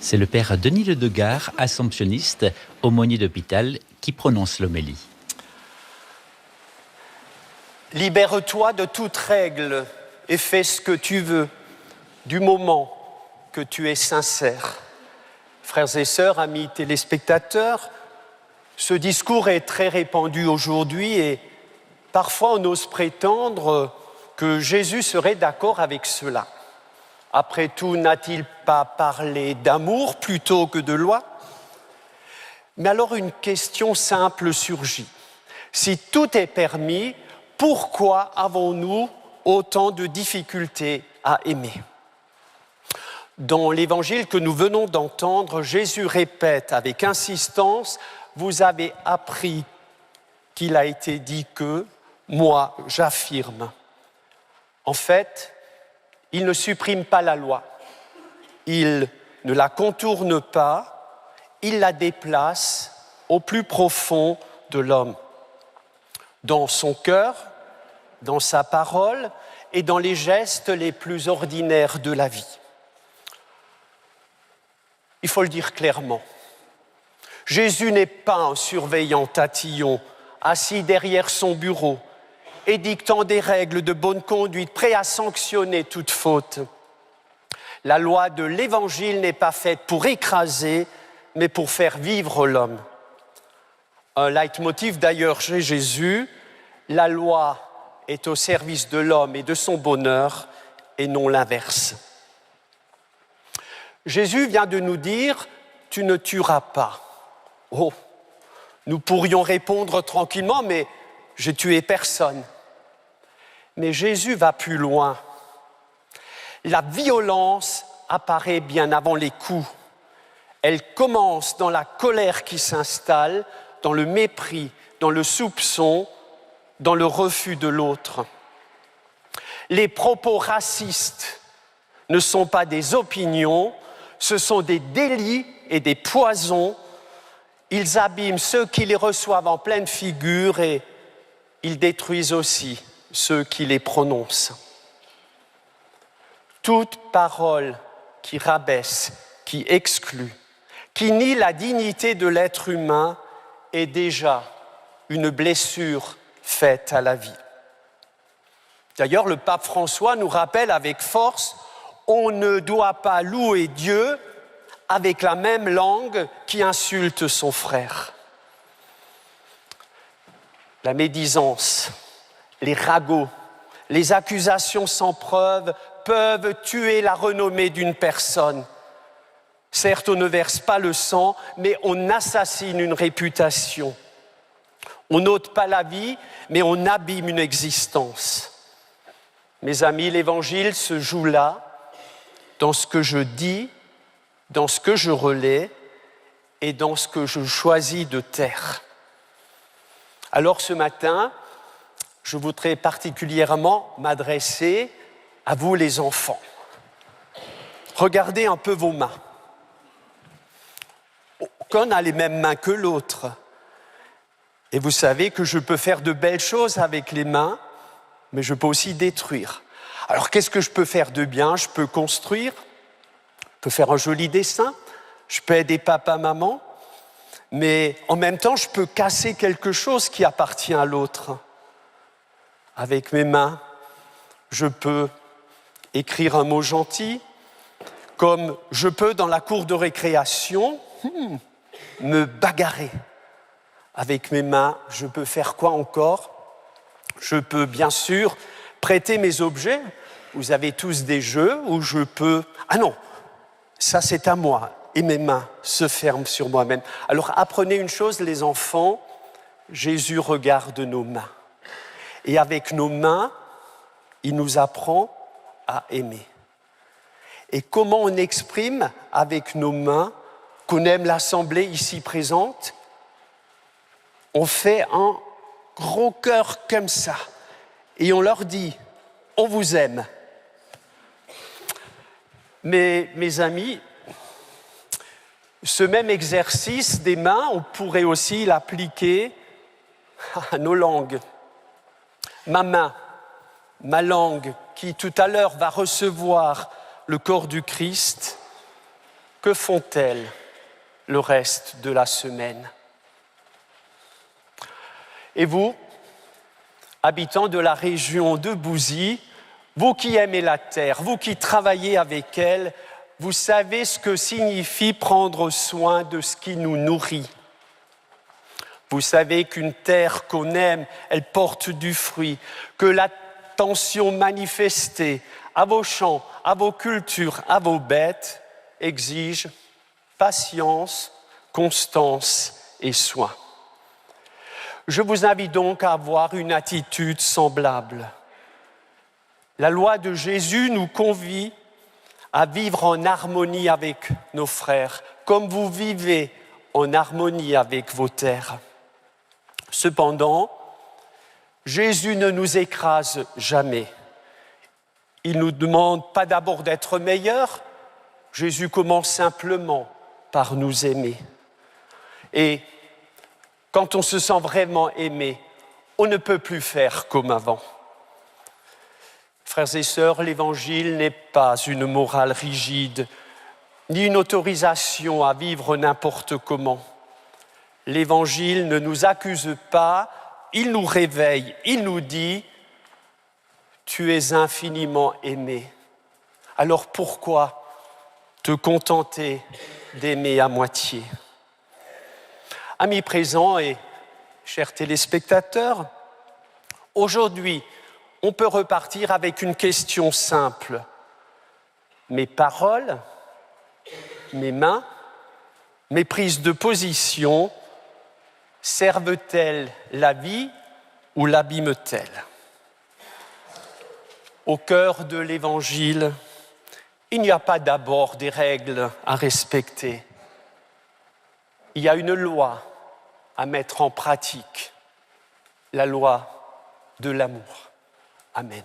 C'est le père Denis Ledegard, assomptionniste, aumônier d'hôpital, qui prononce l'homélie. Libère-toi de toute règle et fais ce que tu veux, du moment que tu es sincère. Frères et sœurs, amis téléspectateurs, ce discours est très répandu aujourd'hui et parfois on ose prétendre que Jésus serait d'accord avec cela. Après tout, n'a-t-il pas parlé d'amour plutôt que de loi ? Mais alors une question simple surgit. Si tout est permis, pourquoi avons-nous autant de difficultés à aimer ? Dans l'évangile que nous venons d'entendre, Jésus répète avec insistance « Vous avez appris qu'il a été dit que, moi j'affirme ». En fait, il ne supprime pas la loi, il ne la contourne pas, il la déplace au plus profond de l'homme, dans son cœur, dans sa parole et dans les gestes les plus ordinaires de la vie. Il faut le dire clairement, Jésus n'est pas un surveillant tatillon assis derrière son bureau, édictant des règles de bonne conduite, prêt à sanctionner toute faute. La loi de l'Évangile n'est pas faite pour écraser, mais pour faire vivre l'homme. Un leitmotiv d'ailleurs chez Jésus, la loi est au service de l'homme et de son bonheur, et non l'inverse. Jésus vient de nous dire « tu ne tueras pas ». Oh, nous pourrions répondre tranquillement, mais j'ai tué personne. Mais Jésus va plus loin. La violence apparaît bien avant les coups. Elle commence dans la colère qui s'installe, dans le mépris, dans le soupçon, dans le refus de l'autre. Les propos racistes ne sont pas des opinions, ce sont des délits et des poisons. Ils abîment ceux qui les reçoivent en pleine figure et ils détruisent aussi ceux qui les prononcent. Toute parole qui rabaisse, qui exclut, qui nie la dignité de l'être humain est déjà une blessure faite à la vie. D'ailleurs, le pape François nous rappelle avec force, on ne doit pas louer Dieu avec la même langue qui insulte son frère. La médisance, les ragots, les accusations sans preuve peuvent tuer la renommée d'une personne. Certes, on ne verse pas le sang, mais on assassine une réputation. On n'ôte pas la vie, mais on abîme une existence. Mes amis, l'Évangile se joue là, dans ce que je dis, dans ce que je relais et dans ce que je choisis de taire. Alors ce matin, je voudrais particulièrement m'adresser à vous les enfants. Regardez un peu vos mains. Aucun n'a les mêmes mains que l'autre. Et vous savez que je peux faire de belles choses avec les mains, mais je peux aussi détruire. Alors qu'est-ce que je peux faire de bien ? Je peux construire, je peux faire un joli dessin, je peux aider papa, maman, mais en même temps, je peux casser quelque chose qui appartient à l'autre. Avec mes mains, je peux écrire un mot gentil, comme je peux, dans la cour de récréation, me bagarrer. Avec mes mains, je peux faire quoi encore ? Je peux bien sûr prêter mes objets. Vous avez tous des jeux où je peux... Ah non, ça c'est à moi. Et mes mains se ferment sur moi-même. Alors apprenez une chose, les enfants, Jésus regarde nos mains. Et avec nos mains, il nous apprend à aimer. Et comment on exprime avec nos mains qu'on aime l'assemblée ici présente ? On fait un gros cœur comme ça. Et on leur dit, on vous aime. Mais mes amis, ce même exercice des mains, on pourrait aussi l'appliquer à nos langues. Ma main, ma langue, qui tout à l'heure va recevoir le corps du Christ, Que font-elles le reste de la semaine? Et vous, habitants de la région de Bouzy, vous qui aimez la terre, vous qui travaillez avec elle, vous savez ce que signifie prendre soin de ce qui nous nourrit. Vous savez qu'une terre qu'on aime, elle porte du fruit, que l'attention manifestée à vos champs, à vos cultures, à vos bêtes exige patience, constance et soin. Je vous invite donc à avoir une attitude semblable. La loi de Jésus nous convie à vivre en harmonie avec nos frères, comme vous vivez en harmonie avec vos terres. Cependant, Jésus ne nous écrase jamais. Il ne nous demande pas d'abord d'être meilleurs. Jésus commence simplement par nous aimer. Et quand on se sent vraiment aimé, on ne peut plus faire comme avant. Frères et sœurs, l'Évangile n'est pas une morale rigide, ni une autorisation à vivre n'importe comment. L'Évangile ne nous accuse pas, il nous réveille, il nous dit « Tu es infiniment aimé ». Alors pourquoi te contenter d'aimer à moitié? Amis présents et chers téléspectateurs, aujourd'hui, on peut repartir avec une question simple. Mes paroles, mes mains, mes prises de position servent-elles la vie ou l'abîment-elles? Au cœur de l'Évangile, il n'y a pas d'abord des règles à respecter. Il y a une loi à mettre en pratique, la loi de l'amour. Amen.